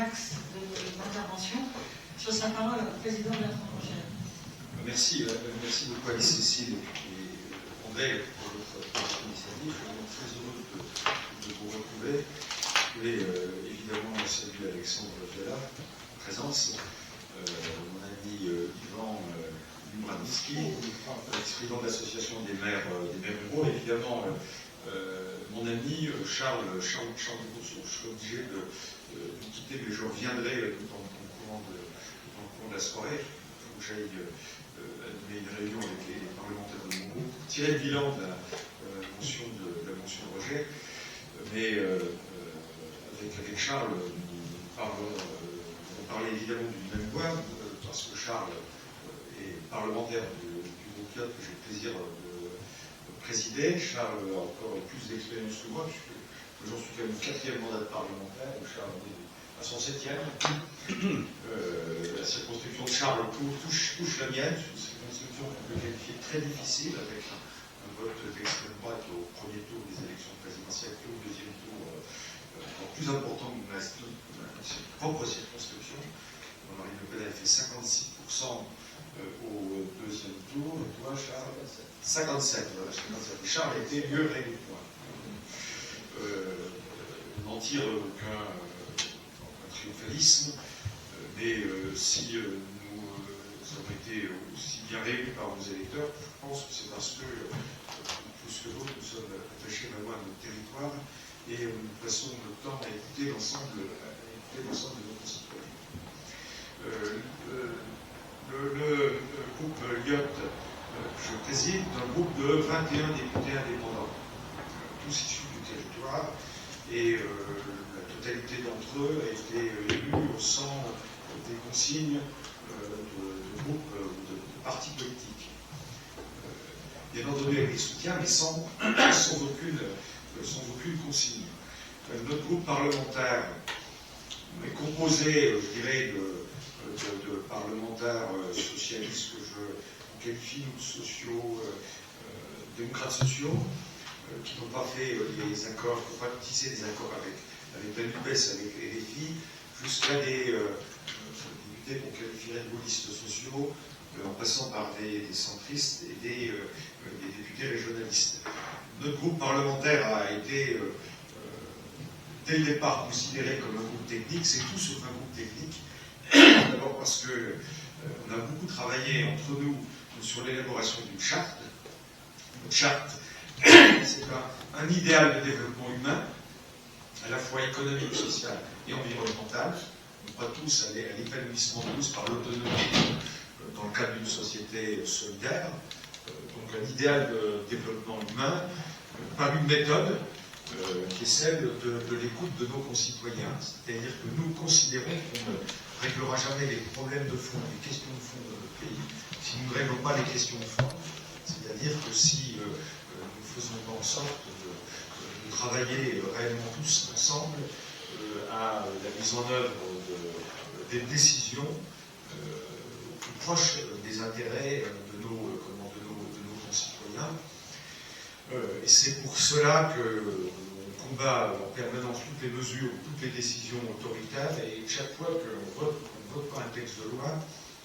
axes d'intervention. Je laisse la parole au président de la Prochaine. Merci beaucoup à Cécile et André pour votre initiative. Je suis très heureux de vous retrouver. Je voulais évidemment saluer Alexandre Viala, présence, mon ami Yvan Lubransky, ex-président de l'association des maires ruraux, et évidemment mon ami Charles Rousseau. Je suis obligé de quitter, mais je reviendrai dans le courant de la soirée. Il faut que j'aille animer une réunion avec les parlementaires de mon groupe, tirer le bilan de la mention de rejet, mais avec Charles, on parlait évidemment d'une même voix, parce que Charles est parlementaire du groupe IOT que j'ai le plaisir de présider. Charles a encore plus d'expérience que moi, puisque j'en suis quand même au 4e mandat de parlementaire, Charles est à son 7e. La circonscription de Charles touche la mienne, c'est une circonscription qu'on peut qualifier très difficile, avec un vote d'extrême droite au premier tour des élections présidentielles et au deuxième tour encore plus important que ma propre circonscription. Marine Le Pen a fait 56% au deuxième tour, et toi, Charles, 57. Voilà, 57. Et Charles a été mieux réglé que moi. Mentir aucun triomphalisme, mais si nous avons été aussi bien réélus par nos électeurs, je pense que c'est parce que, plus que d'autres, nous sommes attachés vraiment à notre territoire et nous passons notre temps à écouter l'ensemble de nos concitoyens. Le groupe IOT que je préside est un groupe de 21 députés indépendants, tous issus du territoire, et la totalité d'entre eux a été élue sans des consignes de groupe ou de partis politiques. Bien entendu avec des soutiens, mais sans aucune consigne. Notre groupe parlementaire est composé, je dirais, de parlementaires socialistes que je qualifie nous démocrates sociaux, qui n'ont pas fait les accords, qui n'ont pas tissé des accords avec la NUPES, avec les LFI, jusqu'à des députés qu'on qualifierait de gaullistes sociaux, en passant par des centristes et des députés régionalistes. Notre groupe parlementaire a été, dès le départ, considéré comme un groupe technique. C'est tout sauf un groupe technique. D'abord parce qu'on a beaucoup travaillé entre nous sur l'élaboration d'une charte. Une charte, c'est un idéal de développement humain, à la fois économique, social et environnemental. On va tous aller à l'épanouissement de tous par l'autonomie dans le cadre d'une société solidaire. Donc un idéal de développement humain par une méthode qui est celle de l'écoute de nos concitoyens. C'est-à-dire que nous considérons qu'on ne réglera jamais les problèmes de fond, les questions de fond de notre pays, si nous ne réglons pas les questions de fond. C'est-à-dire que si nous ne faisons pas en sorte de travailler réellement tous ensemble à la mise en œuvre des décisions plus proches des intérêts de nos concitoyens. Et c'est pour cela qu'on combat en permanence toutes les mesures, toutes les décisions autoritaires, et chaque fois qu'on ne vote pas un texte de loi,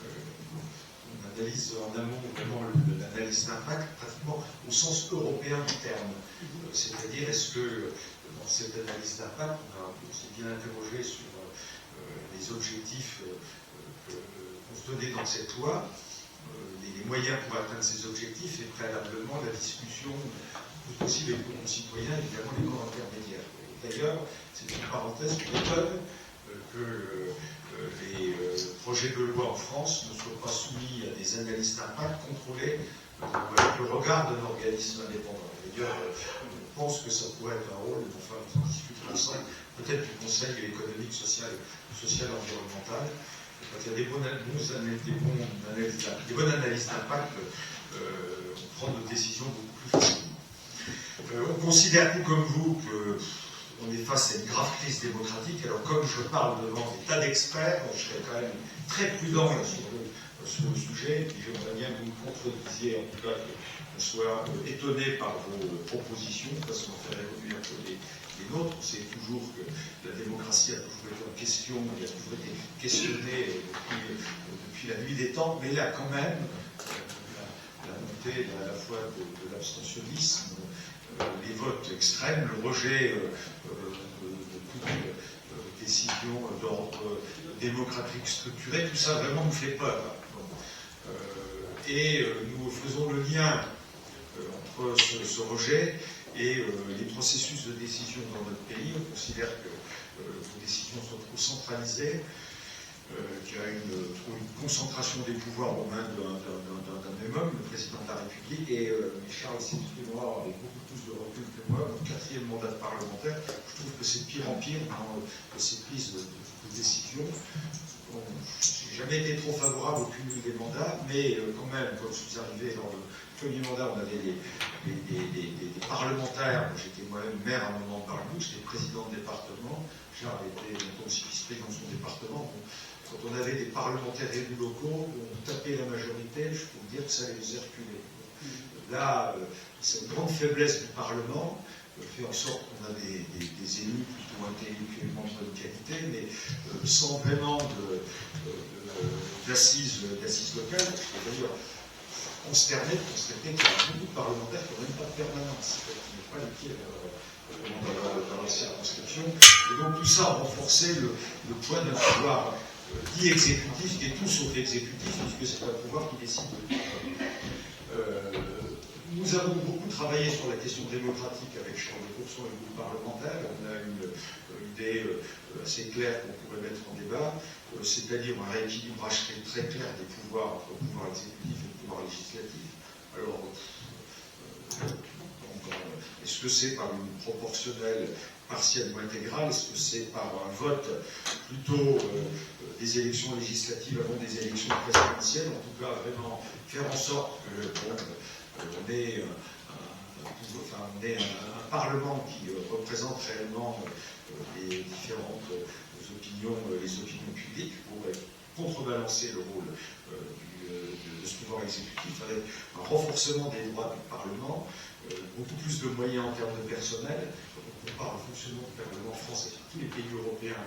on analyse en amont vraiment l'analyse d'impact, pratiquement au sens européen du terme. C'est-à-dire, est-ce que dans cette analyse d'impact, on s'est bien interrogé sur les objectifs qu'on se donnait dans cette loi, les moyens pour atteindre ces objectifs, et préalablement la discussion possible avec nos concitoyens, évidemment les corps intermédiaires. D'ailleurs, c'est une parenthèse qui étonne que les projets de loi en France ne soient pas soumis à des analyses d'impact contrôlées avec le regard d'un organisme indépendant. D'ailleurs, on pense que ça pourrait être un rôle, enfin, on en discutera ensemble, peut-être du Conseil économique, social et environnemental. Quand il y a des bonnes analyses d'impact, on prend nos décisions beaucoup plus facilement. On considère, tout comme vous, qu'on est face à une grave crise démocratique. Alors, comme je parle devant des tas d'experts, je serais quand même très prudent sur sur le sujet. Et puis j'aimerais bien que vous me contredisiez, en tout cas qu'on soit étonné par vos propositions, parce qu'on fait évoluer un peu les nôtres. On sait toujours que la démocratie a toujours été en question, elle a toujours été questionnée depuis la nuit des temps, mais là quand même, la montée à la fois de l'abstentionnisme, les votes extrêmes, le rejet de toute décision d'ordre démocratique structuré, tout ça vraiment nous fait peur. Et nous faisons le lien entre ce rejet et les processus de décision dans notre pays. On considère que les décisions sont trop centralisées, qu'il y a une concentration des pouvoirs aux mains d'un même homme, le président de la République. Et Charles s'exprimera avec beaucoup plus de recul que moi. Mon 4e mandat de parlementaire, je trouve que c'est de pire en pire dans ces prises de décision. Bon, je n'ai jamais été trop favorable au cumul des mandats, mais quand même, quand je suis arrivé dans le premier mandat, on avait des parlementaires. J'étais moi-même maire à un moment de Barbeau, j'étais président de département. Charles était aussi vice-président de son département. Bon, quand on avait des parlementaires élus locaux, on tapait la majorité, je peux vous dire que ça les faisait reculer. Là, cette grande faiblesse du Parlement fait en sorte qu'on a des élus plutôt intellectuellement de bonne qualité, mais sans vraiment d'assises locales. C'est-à-dire consterné de constater qu'il y a beaucoup de parlementaires qui n'ont même pas de permanence, qui n'ont pas les pieds dans leur circonscription. Et donc tout ça a renforcé le poids d'un pouvoir dit exécutif, qui est tout sauf exécutif, puisque c'est un pouvoir qui décide de tout. Nous avons beaucoup travaillé sur la question démocratique avec Charles de Courson et le groupe parlementaire. On a une idée assez claire qu'on pourrait mettre en débat, c'est-à-dire un rééquilibrage très clair des pouvoirs entre le pouvoir exécutif et le pouvoir législatif. Alors, est-ce que c'est par une proportionnelle partielle ou intégrale? Est-ce que c'est par un vote plutôt des élections législatives avant des élections présidentielles? En tout cas, vraiment faire en sorte que on ait un Parlement qui représente réellement les différentes opinions, les opinions publiques, pour contrebalancer le rôle de ce pouvoir exécutif, avec un renforcement des droits du Parlement, beaucoup plus de moyens en termes de personnel. Quand on compare le fonctionnement du Parlement en France et tous les pays européens,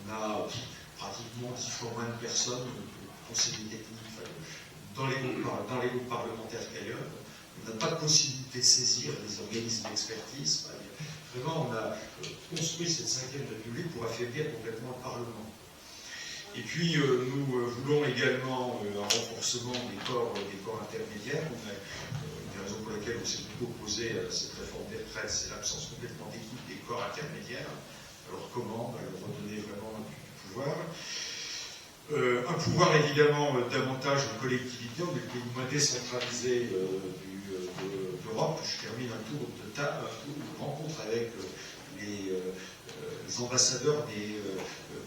on a pratiquement 10 fois moins de personnes, conseillers techniques, dans les groupes parlementaires qu'ailleurs. On n'a pas de possibilité de saisir les organismes d'expertise. Vraiment, on a construit cette 5e République pour affaiblir complètement le Parlement. Et puis, nous voulons également un renforcement des corps intermédiaires. Une des raisons pour lesquelles on s'est beaucoup opposé à cette réforme des retraites, c'est l'absence complètement d'équipe des corps intermédiaires. Alors comment leur redonner vraiment du pouvoir? Un pouvoir évidemment davantage de collectivité, on est le pays moins décentralisé d'Europe. Je termine un tour de rencontre avec les ambassadeurs des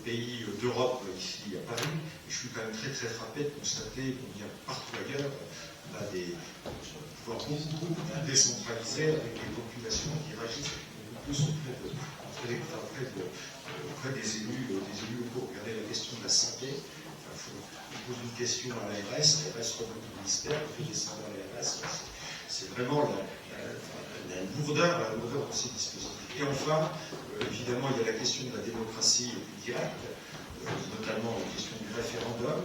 pays d'Europe ici à Paris. Et je suis quand même très frappé de constater combien partout ailleurs on a des pouvoirs beaucoup plus décentralisés, avec des populations qui réagissent beaucoup plus auprès des élus locaux. Regardez la question de la santé. On pose une question à l'ARS, l'ARS remonte au ministère, on fait descendre à l'ARS. C'est vraiment la lourdeur de ces dispositifs. Et enfin, évidemment, il y a la question de la démocratie directe, notamment la question du référendum,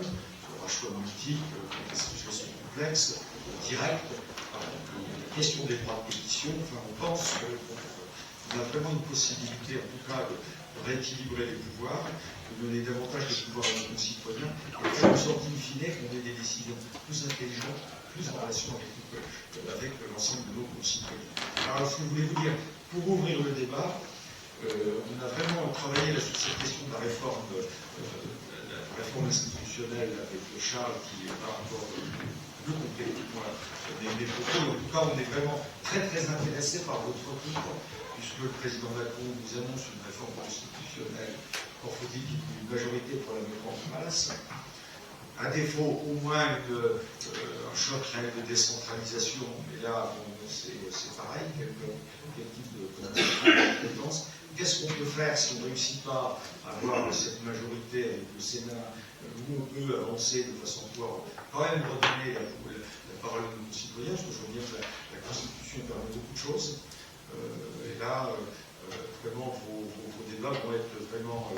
un choix multiple, des situations complexes, direct, la question des droits de pétition. Enfin, on pense qu'on a vraiment une possibilité, en tout cas, de rééquilibrer les pouvoirs, de donner davantage de pouvoir à nos concitoyens, et faire en sorte, in fine, qu'on ait des décisions plus intelligentes, plus en relation avec l'ensemble de nos concitoyens. Alors, ce que je voulais vous dire, pour ouvrir le débat, on a vraiment travaillé sur cette question de la réforme institutionnelle avec Charles, qui va encore plus complètement des propos. En tout cas, on est vraiment très intéressé par votre retour, puisque le président Macron nous annonce une réforme constitutionnelle. Encore faut-il qu'il y ait une majorité pour la mettre en place. À défaut, au moins un choc réel de décentralisation, mais là, c'est pareil, quel type de compétences. Qu'est-ce qu'on peut faire si on ne réussit pas à avoir cette majorité avec le Sénat, où on peut avancer de façon à pouvoir quand même redonner la parole à nos concitoyens, parce que je veux dire que la Constitution permet beaucoup de choses. Et là, vraiment, vos débats vont être vraiment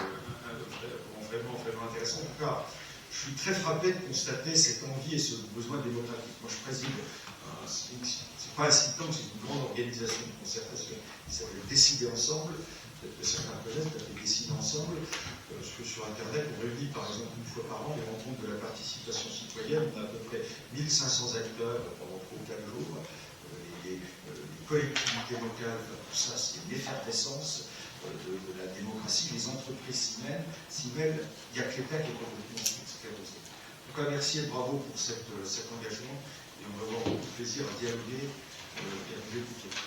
intéressants. En tout cas, je suis très frappé de constater cette envie et ce besoin démocratique. Moi, je préside, c'est pas un sitcom, c'est une grande organisation de concertation qui s'appelle Décider Ensemble. Peut-être que certains connaissent, peut-être Décider Ensemble. Parce que sur Internet, on réunit par exemple une fois par an les rencontres de la participation citoyenne. On a à peu près 1500 acteurs pendant 3 ou 4 jours. Les collectivités locales, tout ça, c'est une effervescence de la démocratie. Les entreprises s'y mêlent. Il n'y a que l'État qui est complètement sclérosé. En tout cas, merci et bravo pour cet engagement. Et on va avoir beaucoup de plaisir à dialoguer tout de suite.